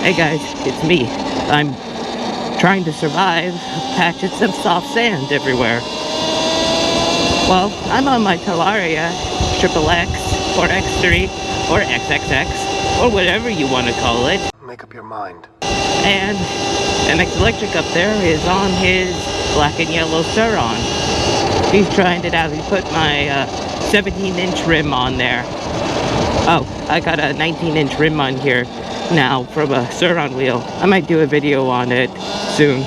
Hey guys, it's me. I'm trying to survive patches of soft sand everywhere. Well, I'm on my Talaria XXX or X3 or XXX or whatever you want to call it. Make up your mind. And MX Electric up there is on his black and yellow Suron. He's trying it out. He put my 17-inch rim on there. Oh, I got a 19-inch rim on here now from a Suron wheel. I might do a video on it soon.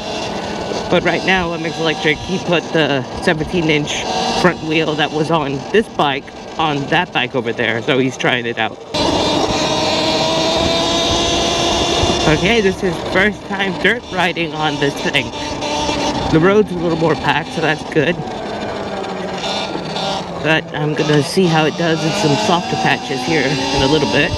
But right now, MX Electric, he put the 17-inch front wheel that was on this bike on that bike over there. So he's trying it out. Okay, this is first time dirt riding on this thing. The road's a little more packed, so that's good. But I'm gonna see how it does in some softer patches here in a little bit.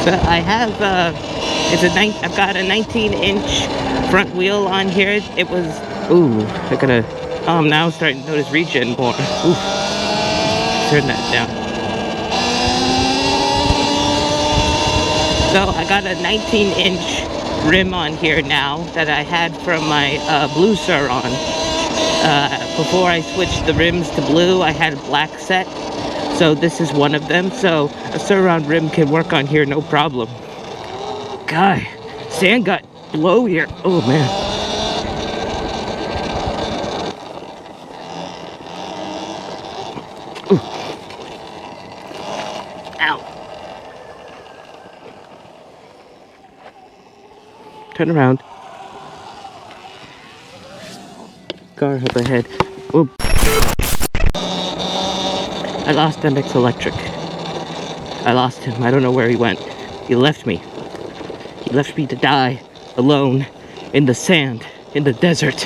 But I have, I've got a 19-inch front wheel on here. It was, I'm now starting to notice regen more. Ooh, turn that down. So I got a 19-inch rim on here now that I had from my blue Suron. Before I switched the rims to blue, I had a black set. So this is one of them. So a Suron rim can work on here, no problem. God, sand got low here. Oh man. Ooh. Ow. Turn around. Car up ahead. Whoop. I lost MX Electric. I lost him. I don't know where he went. He left me. He left me to die alone in the sand, in the desert.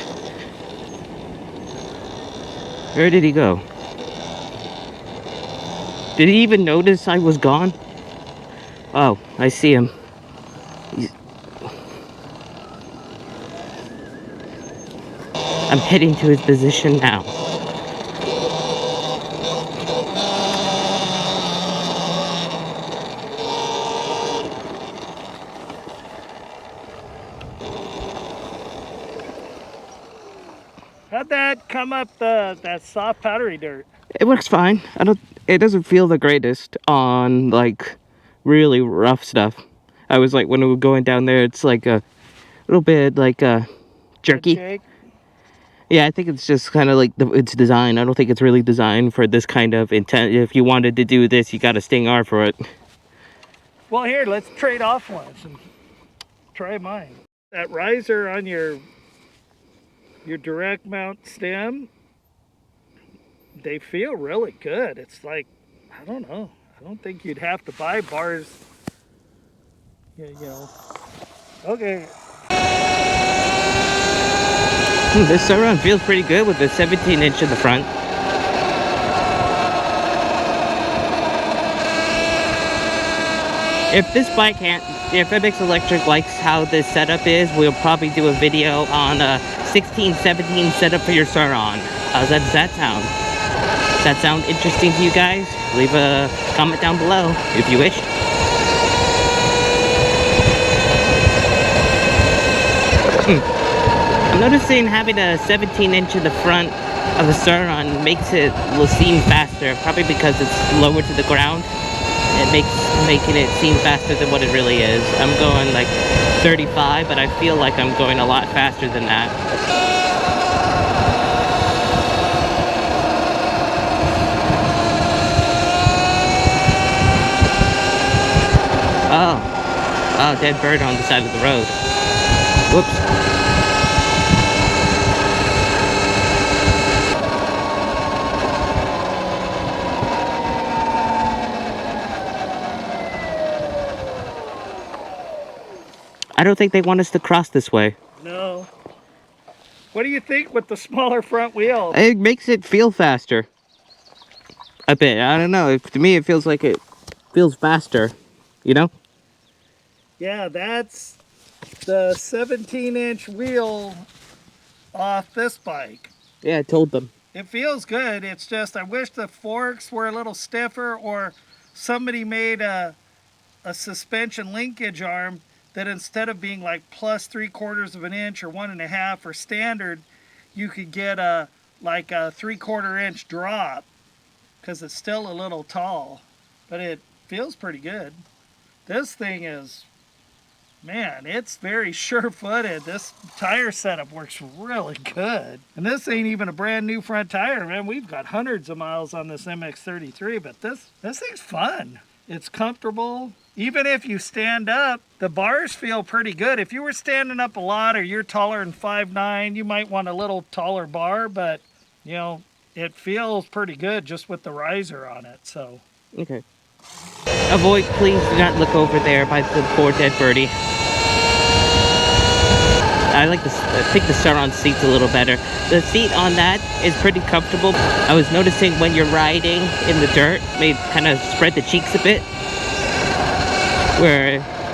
Where did he go? Did he even notice I was gone? Oh, I see him. I'm heading to his position now. How'd that come up that soft powdery dirt? It works fine. It doesn't feel the greatest on like really rough stuff. I was like, when we were going down there, it's like a little bit like jerky. Yeah, I think it's just kind of like its design. I don't think it's really designed for this kind of intent. If you wanted to do this, you got a Sting R for it. Well, here, let's trade off once and try mine. That riser on your direct mount stem, they feel really good. It's like, I don't know. I don't think you'd have to buy bars. You know. Okay. This Suron feels pretty good with the 17-inch in the front. If this bike if MX Electric likes how this setup is, we'll probably do a video on a 16-17 setup for your Suron. Does that sound? Does that sound interesting to you guys? Leave a comment down below if you wish. I'm noticing having a 17-inch in the front of a Suron makes it seem faster, probably because it's lower to the ground. It making it seem faster than what it really is. I'm going like 35, but I feel like I'm going a lot faster than that. Oh, dead bird on the side of the road. Whoops. I don't think they want us to cross this way. No. What do you think with the smaller front wheel? It makes it feel faster. A bit. I don't know. To me, it feels like it feels faster. You know? Yeah, that's the 17-inch wheel off this bike. Yeah, I told them. It feels good. It's just I wish the forks were a little stiffer, or somebody made a suspension linkage arm that instead of being like plus 3/4 of an inch or 1.5 or standard, you could get a like a 3/4 inch drop because it's still a little tall, but it feels pretty good. This thing is, man, it's very sure-footed. This tire setup works really good. And this ain't even a brand new front tire, man. We've got hundreds of miles on this MX-33, but this thing's fun. It's comfortable. Even if you stand up, the bars feel pretty good. If you were standing up a lot or you're taller than 5'9", you might want a little taller bar, but you know, it feels pretty good just with the riser on it, so. Okay. Avoid, please do not look over there by the poor dead birdie. I like this. I think the Sauron seat's a little better. The seat on that is pretty comfortable. I was noticing when you're riding in the dirt, they kind of spread the cheeks a bit,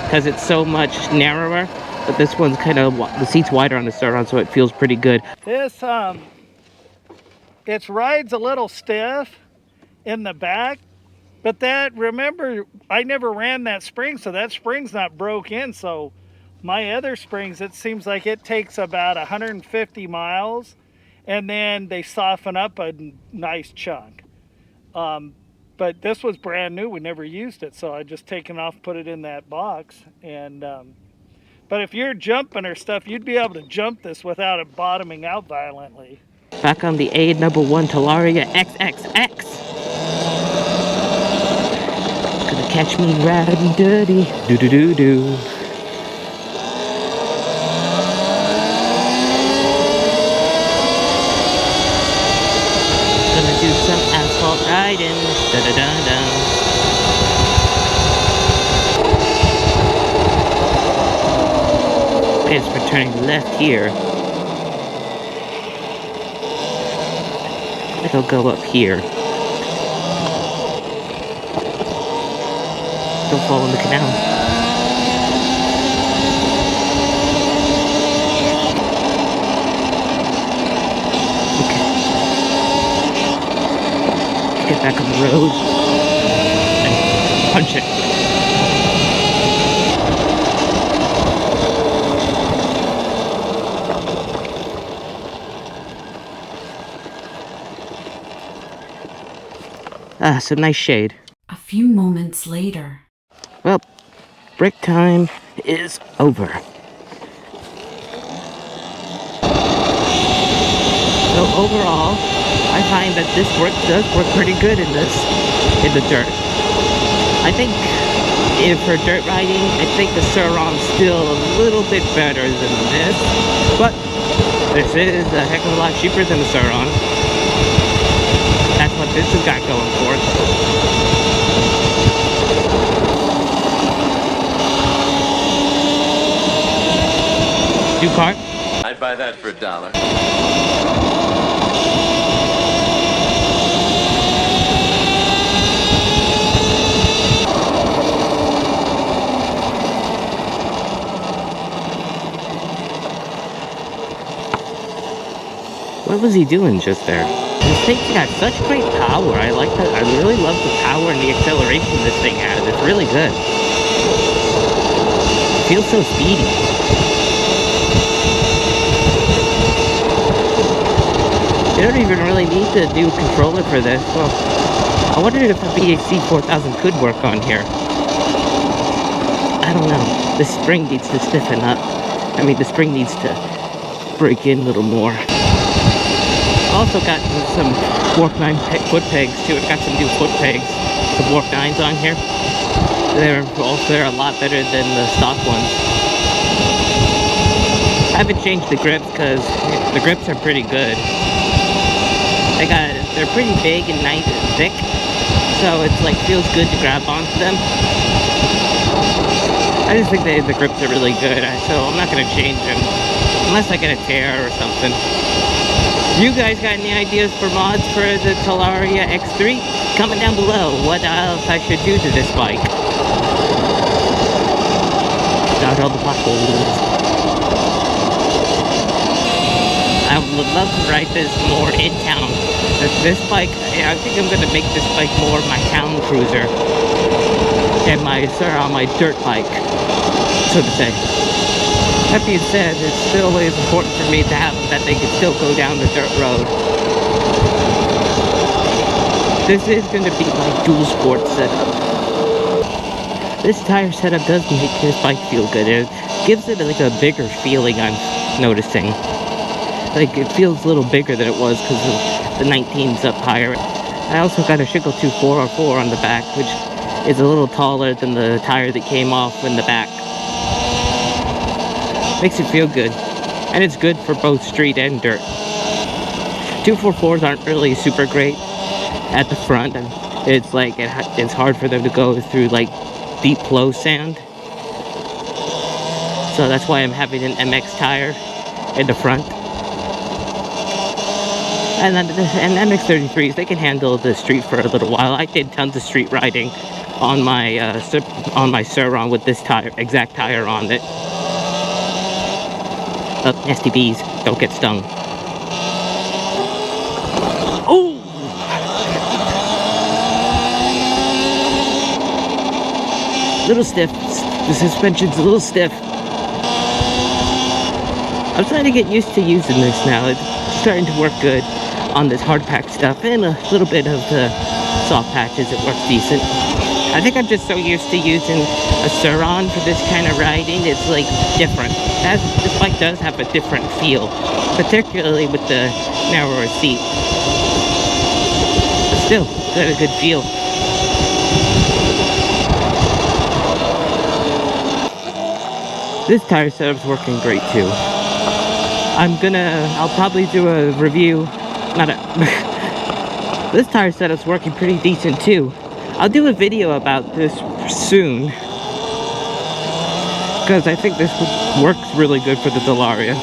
because it's so much narrower. But this one's kind of, the seat's wider on the Sauron, so it feels pretty good. This it rides a little stiff in the back, but that, remember, I never ran that spring, so that spring's not broke in. So my other springs, it seems like it takes about 150 miles and then they soften up a nice chunk. But this was brand new. We never used it, so I just taken off, put it in that box. And but if you're jumping or stuff, you'd be able to jump this without it bottoming out violently. Back on the A #1 Talaria XXX. Gonna catch me riding dirty. Do-do-do-do. Gonna do some asphalt riding. Da-da-da-da. Okay, so we're turning left here. I think I'll go up here. Don't fall in the canal. Okay. Get back on the road and punch it. Ah, some nice shade. A few moments later. Well, break time is over. So overall, I find that this does work pretty good in the dirt. I think if for dirt riding, I think the Sauron's still a little bit better than this, but this is a heck of a lot cheaper than the Sauron. That's what this has got going for it. New car? I'd buy that for $1. What was he doing just there? This thing's got such great power. I like that. I really love the power and the acceleration this thing has. It's really good. It feels so speedy. You don't even really need to do a controller for this. Well, I wondered if a BAC 4000 could work on here. I don't know. The spring needs to stiffen up. I mean, the spring needs to break in a little more. Also got some Warp 9 foot pegs too. It got some new foot pegs, some Warp 9s on here. They're a lot better than the stock ones. I haven't changed the grips because the grips are pretty good. They're pretty big and nice and thick, so it's like feels good to grab onto them. I just think the grips are really good, so I'm not gonna change them unless I get a tear or something. You guys got any ideas for mods for the Talaria X3? Comment down below what else I should do to this bike. Dodge all the potholes. I would love to ride this more in town. This bike, I think I'm gonna make this bike more of my town cruiser and my dirt bike, so to say. That being said, it still is important for me to have that they can still go down the dirt road. This is gonna be my dual sport setup. This tire setup does make this bike feel good. It gives it like a bigger feeling, I'm noticing. Like it feels a little bigger than it was because of the 19's up higher. I also got a Shingle 2 404 on the back, which is a little taller than the tire that came off in the back. Makes it feel good. And it's good for both street and dirt. 244s aren't really super great at the front. And it's like, it's hard for them to go through like deep flow sand. So that's why I'm having an MX tire in the front. And then MX-33s, they can handle the street for a little while. I did tons of street riding on my Sur-Ron with this exact tire on it. Oh, nasty bees, don't get stung. Oh! Little stiff. The suspension's a little stiff. I'm starting to get used to using this now. It's starting to work good on this hard pack stuff, and a little bit of the soft patches. It works decent. I think I'm just so used to using a Sur-Ron for this kind of riding. It's like different. This bike does have a different feel, particularly with the narrower seat. But still, got a good feel. This tire setup's working great too. I'll probably do a review. This tire setup's working pretty decent too. I'll do a video about this soon, because I think this works really good for the Talaria.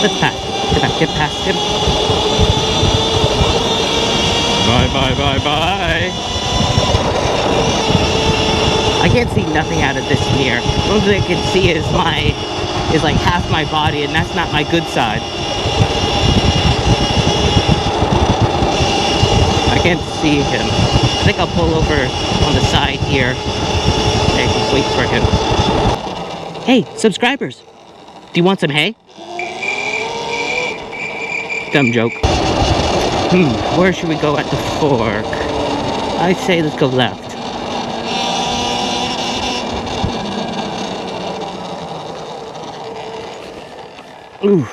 Let's pass. Can I get past him? Bye, bye, bye, bye. I can't see nothing out of this mirror. The only thing I can see is like half my body, and that's not my good side. I can't see him. I think I'll pull over on the side here and wait for him. Hey, subscribers! Do you want some hay? Dumb joke. Where should we go at the fork? I say let's go left. Ooh,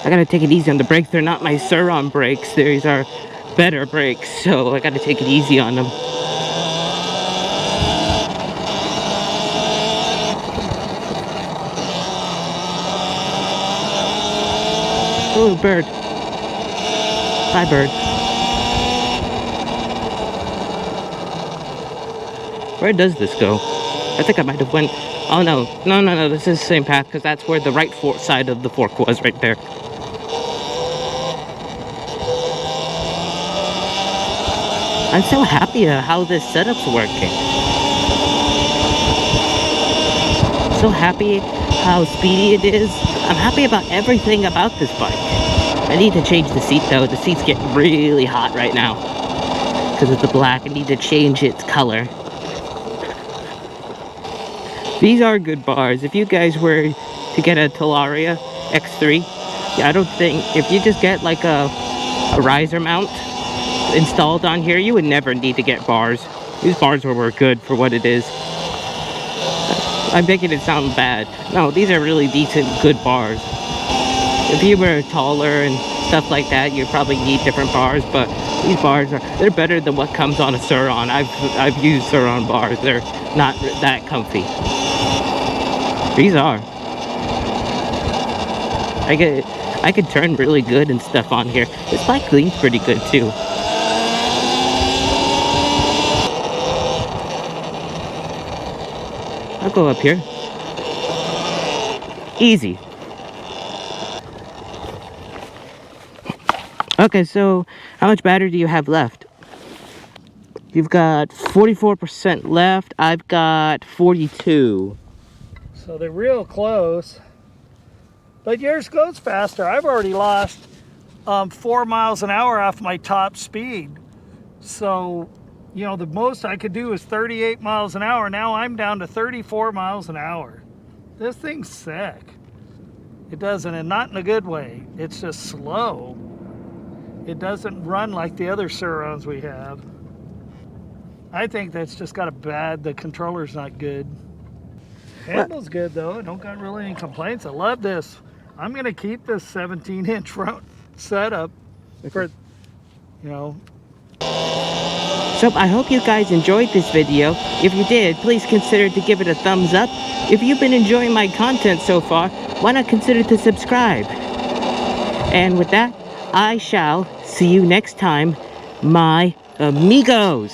I gotta take it easy on the brakes. They're not my Sur-Ron brakes. These are better brakes, so I gotta take it easy on them. Oh, bird. Bye, bird. Where does this go? I think I might have went... Oh, no. No. This is the same path, because that's where the right side of the fork was, right there. I'm so happy at how this setup's working. So happy how speedy it is. I'm happy about everything about this bike. I need to change the seat, though. The seat's getting really hot right now because of the black. I need to change its color. These are good bars. If you guys were to get a Talaria X3, I don't think, if you just get like a riser mount installed on here, you would never need to get bars. These bars were good for what it is. I'm making it sound bad. No, these are really decent, good bars. If you were taller and stuff like that, you probably need different bars, but these bars they're better than what comes on a Sur-Ron. I've used Sur-Ron bars. They're not that comfy. These are. I could turn really good and stuff on here. This bike cleans pretty good too. I'll go up here. Easy. Okay, so how much battery do you have left? You've got 44% left. I've got 42. So they're real close. But yours goes faster. I've already lost 4 miles an hour off my top speed. So, you know, the most I could do is 38 miles an hour. Now I'm down to 34 miles an hour. This thing's sick. It doesn't, and not in a good way. It's just slow. It doesn't run like the other Surons we have. I think that's just got a bad, the controller's not good. Handle's good though. I don't got really any complaints. I love this. I'm gonna keep this 17-inch front setup for, you know. So I hope you guys enjoyed this video. If you did, please consider to give it a thumbs up. If you've been enjoying my content so far, why not consider to subscribe? And with that, I shall see you next time, my amigos.